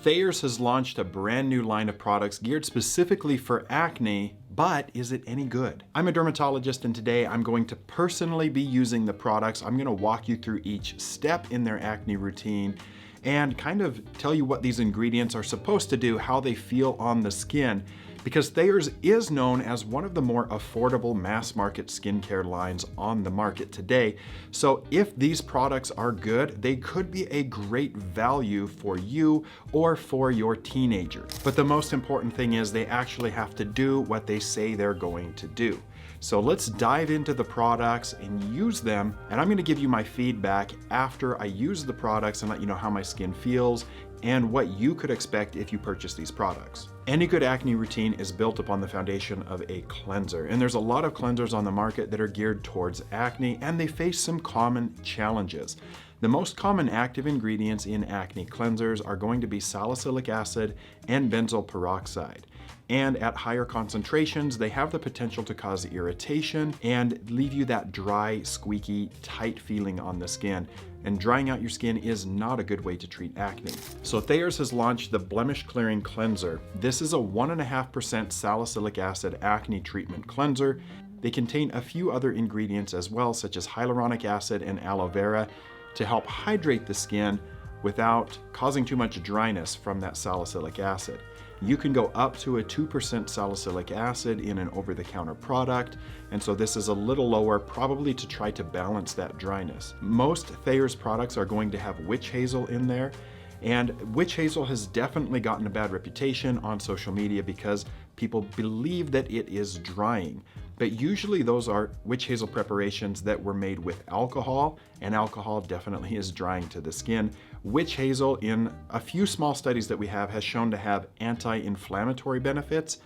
Thayers has launched a brand new line of products geared specifically for acne, but is it any good? I'm a dermatologist, and today I'm going to personally be using the products. I'm going to walk you through each step in their acne routine and kind of tell you what these ingredients are supposed to do, how they feel on the skin, because Thayers is known as one of the more affordable mass market skincare lines on the market today. So if these products are good, they could be a great value for you or for your teenager. But the most important thing is they actually have to do what they say they're going to do. So let's dive into the products and use them, and I'm going to give you my feedback after I use the products and let you know how my skin feels and what you could expect if you purchase these products. Any good acne routine is built upon the foundation of a cleanser, and there's a lot of cleansers on the market that are geared towards acne, and they face some common challenges. The most common active ingredients in acne cleansers are going to be salicylic acid and benzoyl peroxide. And at higher concentrations, they have the potential to cause irritation and leave you that dry, squeaky, tight feeling on the skin. And drying out your skin is not a good way to treat acne. So Thayers has launched the Blemish Clearing Cleanser. This is a 1.5% salicylic acid acne treatment cleanser. They contain a few other ingredients as well, such as hyaluronic acid and aloe vera, to help hydrate the skin without causing too much dryness from that salicylic acid. You can go up to a 2% salicylic acid in an over-the-counter product, and so this is a little lower, probably to try to balance that dryness. Most Thayers products are going to have witch hazel in there, and witch hazel has definitely gotten a bad reputation on social media because people believe that it is drying. But usually those are witch hazel preparations that were made with alcohol, and alcohol definitely is drying to the skin. Witch hazel, in a few small studies that we have, has shown to have anti-inflammatory benefits.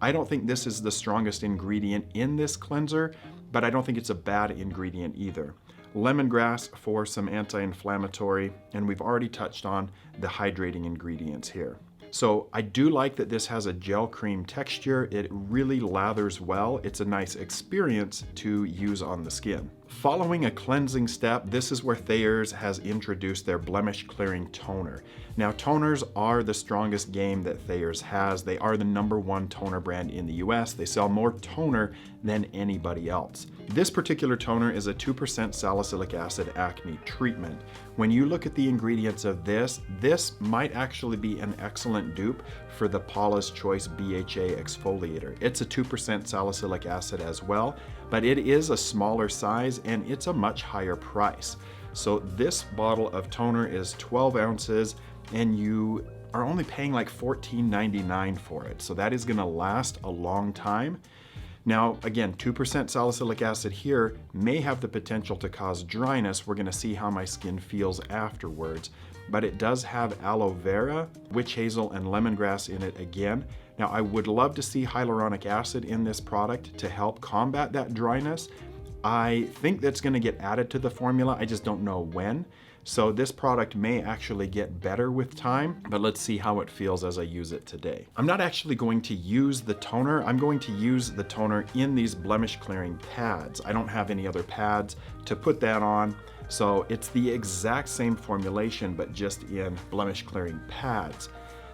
I don't think this is the strongest ingredient in this cleanser, but I don't think it's a bad ingredient either. Lemongrass for some anti-inflammatory, and we've already touched on the hydrating ingredients here. So I do like that this has a gel cream texture. It really lathers well. It's a nice experience to use on the skin. Following a cleansing step, this is where Thayers has introduced their Blemish Clearing Toner. Now, toners are the strongest game that Thayers has. They are the #1 toner brand in the US. They sell more toner than anybody else. This particular toner is a 2% salicylic acid acne treatment. When you look at the ingredients of this might actually be an excellent dupe for the Paula's Choice BHA exfoliator. It's a 2% salicylic acid as well, but it is a smaller size and it's a much higher price. So this bottle of toner is 12 ounces and you are only paying like $14.99 for it. So that is gonna last a long time. Now, again, 2% salicylic acid here may have the potential to cause dryness. We're gonna see how my skin feels afterwards, but it does have aloe vera, witch hazel, and lemongrass in it again. Now, I would love to see hyaluronic acid in this product to help combat that dryness. I think that's gonna get added to the formula, I just don't know when. So this product may actually get better with time, but let's see how it feels as I use it today. I'm not actually going to use the toner. I'm going to use the toner in these blemish clearing pads. I don't have any other pads to put that on. So it's the exact same formulation, but just in blemish clearing pads.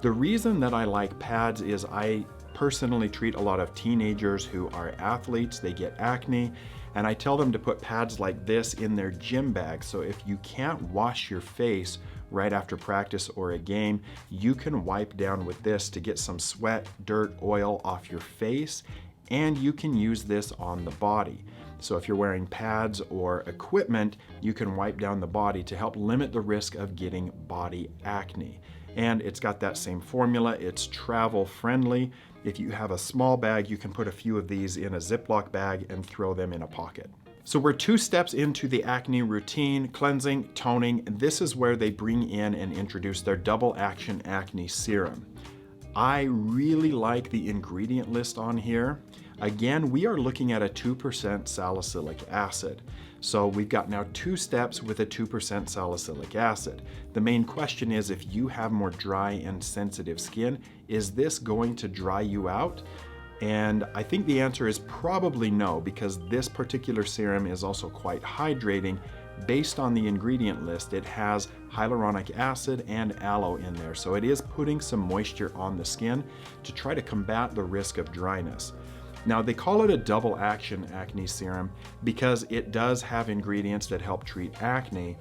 The reason that I like pads is I personally treat a lot of teenagers who are athletes. They get acne, and I tell them to put pads like this in their gym bag. So if you can't wash your face right after practice or a game, you can wipe down with this to get some sweat, dirt, oil off your face, and you can use this on the body. So if you're wearing pads or equipment, you can wipe down the body to help limit the risk of getting body acne. And it's got that same formula. It's travel friendly. If you have a small bag, you can put a few of these in a Ziploc bag and throw them in a pocket. So we're 2 steps into the acne routine: cleansing, toning. This is where they bring in and introduce their double action acne serum. I really like the ingredient list on here. Again, we are looking at a 2% salicylic acid. So we've got now 2 steps with a 2% salicylic acid. The main question is, if you have more dry and sensitive skin, is this going to dry you out? And I think the answer is probably no, because this particular serum is also quite hydrating based on the ingredient list, it has hyaluronic acid and aloe in there. So it is putting some moisture on the skin to try to combat the risk of dryness. Now, they call it a double action acne serum because it does have ingredients that help treat acne.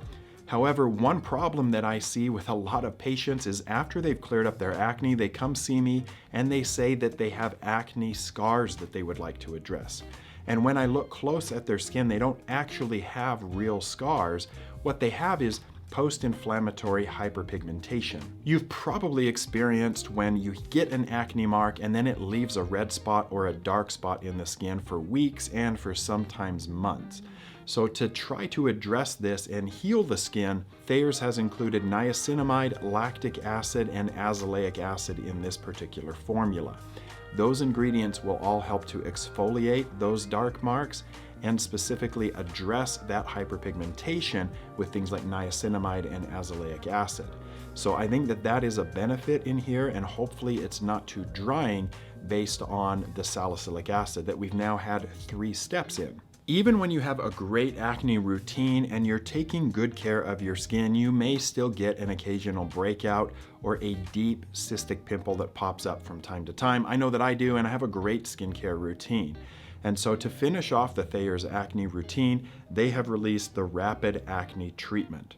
However, one problem that I see with a lot of patients is after they've cleared up their acne, they come see me and they say that they have acne scars that they would like to address. And when I look close at their skin, they don't actually have real scars. What they have is post-inflammatory hyperpigmentation. You've probably experienced when you get an acne mark and then it leaves a red spot or a dark spot in the skin for weeks and for sometimes months. So to try to address this and heal the skin, Thayers has included niacinamide, lactic acid, and azelaic acid in this particular formula. Those ingredients will all help to exfoliate those dark marks and specifically address that hyperpigmentation with things like niacinamide and azelaic acid. So I think that that is a benefit in here, and hopefully it's not too drying based on the salicylic acid that we've now had 3 steps in. Even when you have a great acne routine and you're taking good care of your skin, you may still get an occasional breakout or a deep cystic pimple that pops up from time to time. I know that I do, and I have a great skincare routine. And so to finish off the Thayers acne routine, they have released the Rapid Acne Treatment.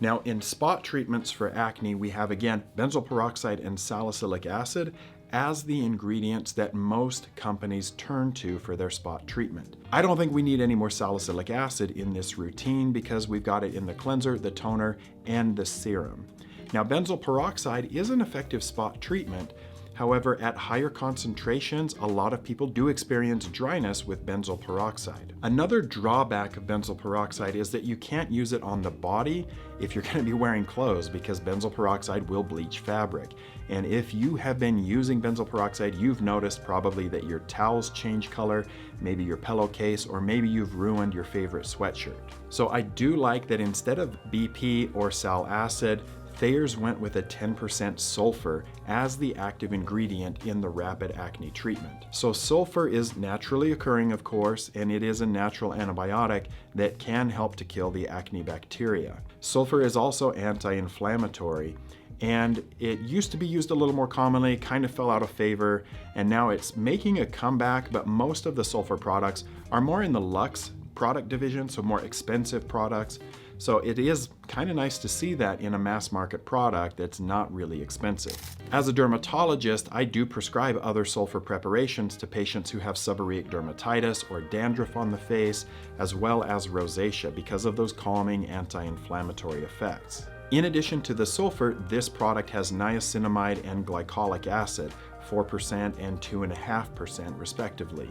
Now, in spot treatments for acne, we have again benzoyl peroxide and salicylic acid as the ingredients that most companies turn to for their spot treatment. I don't think we need any more salicylic acid in this routine because we've got it in the cleanser, the toner, and the serum. Now, benzoyl peroxide is an effective spot treatment. However, at higher concentrations, a lot of people do experience dryness with benzoyl peroxide. Another drawback of benzoyl peroxide is that you can't use it on the body if you're going to be wearing clothes because benzoyl peroxide will bleach fabric. And if you have been using benzoyl peroxide, you've noticed probably that your towels change color, maybe your pillowcase, or maybe you've ruined your favorite sweatshirt. So I do like that instead of BP or sal acid, Thayers went with a 10% sulfur as the active ingredient in the Rapid Acne Treatment. So sulfur is naturally occurring, of course, and it is a natural antibiotic that can help to kill the acne bacteria. Sulfur is also anti-inflammatory, and it used to be used a little more commonly, kind of fell out of favor, and now it's making a comeback, but most of the sulfur products are more in the luxe product division, so more expensive products. So it is kind of nice to see that in a mass market product that's not really expensive. As a dermatologist, I do prescribe other sulfur preparations to patients who have seborrheic dermatitis or dandruff on the face, as well as rosacea because of those calming anti-inflammatory effects. In addition to the sulfur, this product has niacinamide and glycolic acid, 4% and 2.5% respectively.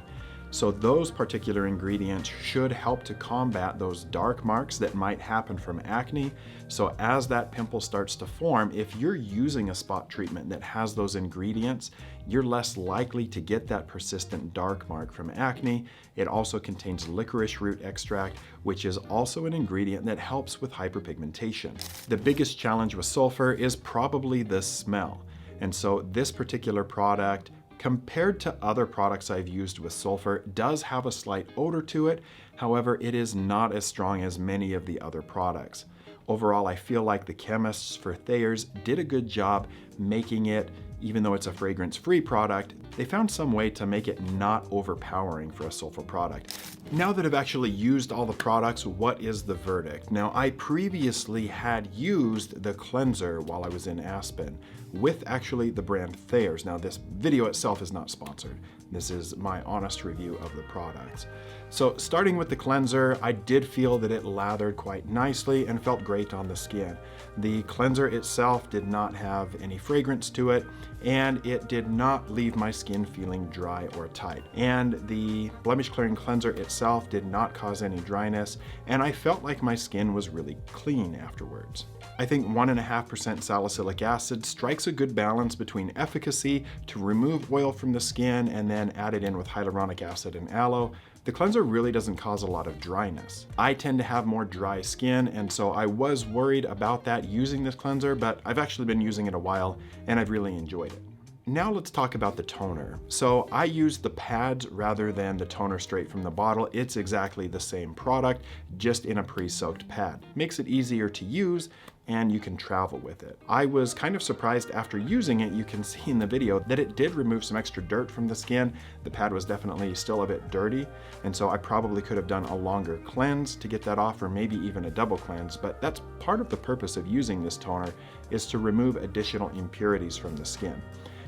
So those particular ingredients should help to combat those dark marks that might happen from acne. So as that pimple starts to form, if you're using a spot treatment that has those ingredients, you're less likely to get that persistent dark mark from acne. It also contains licorice root extract, which is also an ingredient that helps with hyperpigmentation. The biggest challenge with sulfur is probably the smell. And so this particular product, compared to other products I've used with sulfur, does have a slight odor to it. However, it is not as strong as many of the other products. Overall, I feel like the chemists for Thayers did a good job making it, even though it's a fragrance-free product, they found some way to make it not overpowering for a sulfur product. Now that I've actually used all the products, what is the verdict? Now, I previously had used the cleanser while I was in Aspen with actually the brand Thayers. Now, this video itself is not sponsored. This is my honest review of the products. So starting with the cleanser, I did feel that it lathered quite nicely and felt great on the skin. The cleanser itself did not have any fragrance to it, and it did not leave my skin feeling dry or tight. And the blemish clearing cleanser itself did not cause any dryness, and I felt like my skin was really clean afterwards. I think 1.5% salicylic acid strikes a good balance between efficacy to remove oil from the skin and then add it in with hyaluronic acid and aloe. The cleanser really doesn't cause a lot of dryness. I tend to have more dry skin, and so I was worried about that using this cleanser, but I've actually been using it a while and I've really enjoyed it. Now let's talk about the toner. So I used the pads rather than the toner straight from the bottle. It's exactly the same product, just in a pre-soaked pad. Makes it easier to use, and you can travel with it. I was kind of surprised after using it. You can see in the video that it did remove some extra dirt from the skin. The pad was definitely still a bit dirty, and so I probably could have done a longer cleanse to get that off, or maybe even a double cleanse, but that's part of the purpose of using this toner, is to remove additional impurities from the skin.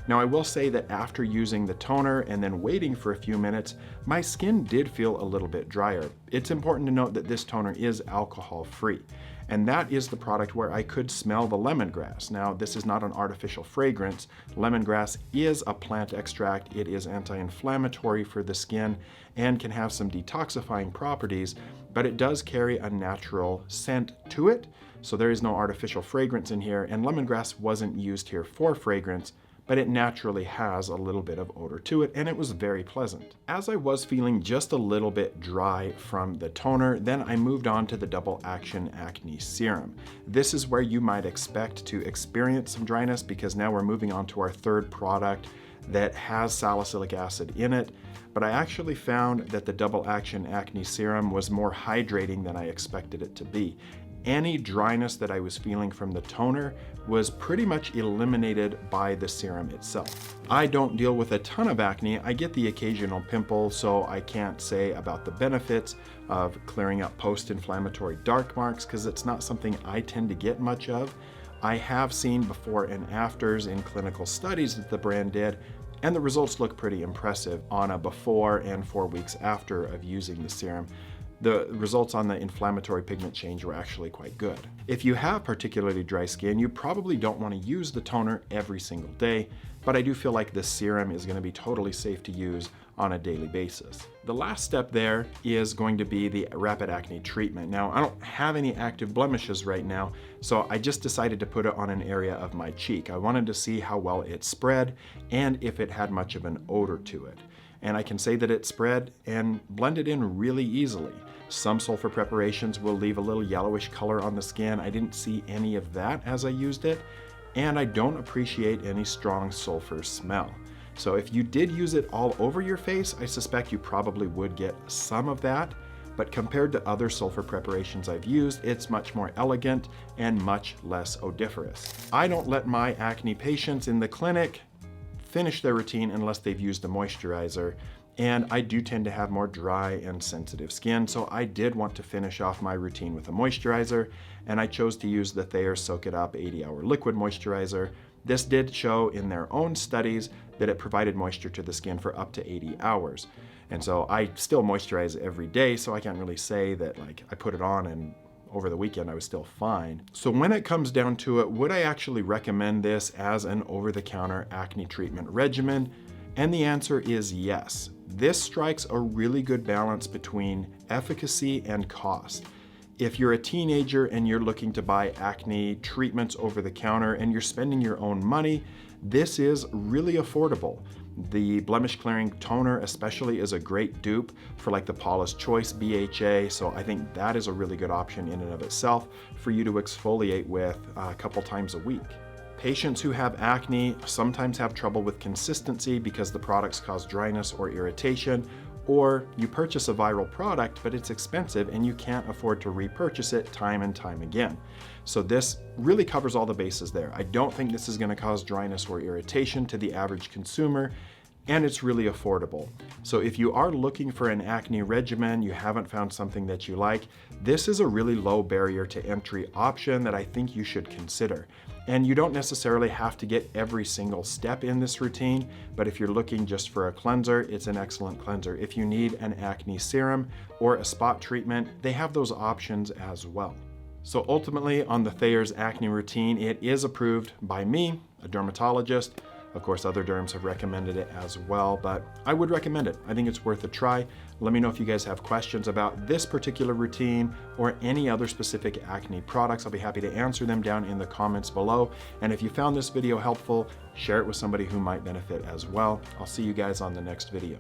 Now I will say that after using the toner and then waiting for a few minutes, my skin did feel a little bit drier. It's important to note that this toner is alcohol-free, and that is the product where I could smell the lemongrass. Now this is not an artificial fragrance. Lemongrass is a plant extract. It is anti-inflammatory for the skin and can have some detoxifying properties, but it does carry a natural scent to it. So there is no artificial fragrance in here, and lemongrass wasn't used here for fragrance, but it naturally has a little bit of odor to it, and it was very pleasant. As I was feeling just a little bit dry from the toner, then I moved on to the double action acne serum. This is where you might expect to experience some dryness, because now we're moving on to our third product that has salicylic acid in it. But I actually found that the double action acne serum was more hydrating than I expected it to be. Any dryness that I was feeling from the toner was pretty much eliminated by the serum itself. I don't deal with a ton of acne. I get the occasional pimple, so I can't say about the benefits of clearing up post-inflammatory dark marks, because it's not something I tend to get much of. I have seen before and afters in clinical studies that the brand did, and the results look pretty impressive on a before and 4 weeks after of using the serum. The results on the inflammatory pigment change were actually quite good. If you have particularly dry skin, you probably don't want to use the toner every single day, but I do feel like this serum is going to be totally safe to use on a daily basis. The last step there is going to be the rapid acne treatment. Now, I don't have any active blemishes right now, so I just decided to put it on an area of my cheek. I wanted to see how well it spread and if it had much of an odor to it. And I can say that it spread and blended in really easily. Some sulfur preparations will leave a little yellowish color on the skin. I didn't see any of that as I used it, and I don't appreciate any strong sulfur smell. So if you did use it all over your face, I suspect you probably would get some of that, but compared to other sulfur preparations I've used, it's much more elegant and much less odoriferous. I don't let my acne patients in the clinic finish their routine unless they've used a moisturizer, and I do tend to have more dry and sensitive skin, so I did want to finish off my routine with a moisturizer, and I chose to use the Thayers Soak It Up 80-hour liquid moisturizer. This did show in their own studies that it provided moisture to the skin for up to 80 hours. And so I still moisturize every day, so I can't really say that like I put it on and over the weekend I was still fine. So when it comes down to it, would I actually recommend this as an over-the-counter acne treatment regimen? And the answer is yes. This strikes a really good balance between efficacy and cost. If you're a teenager and you're looking to buy acne treatments over the counter and you're spending your own money, this is really affordable. The blemish clearing toner especially is a great dupe for like the Paula's Choice BHA, so I think that is a really good option in and of itself for you to exfoliate with a couple times a week. Patients who have acne sometimes have trouble with consistency because the products cause dryness or irritation, or you purchase a viral product but it's expensive and you can't afford to repurchase it time and time again. So this really covers all the bases there. I don't think this is going to cause dryness or irritation to the average consumer, and it's really affordable. So if you are looking for an acne regimen, you haven't found something that you like, this is a really low barrier to entry option that I think you should consider. And you don't necessarily have to get every single step in this routine, but if you're looking just for a cleanser, it's an excellent cleanser. If you need an acne serum or a spot treatment, they have those options as well. So ultimately, on the Thayers acne routine, it is approved by me, a dermatologist. Of course, other derms have recommended it as well, but I would recommend it. I think it's worth a try. Let me know if you guys have questions about this particular routine or any other specific acne products. I'll be happy to answer them down in the comments below. And if you found this video helpful, share it with somebody who might benefit as well. I'll see you guys on the next video.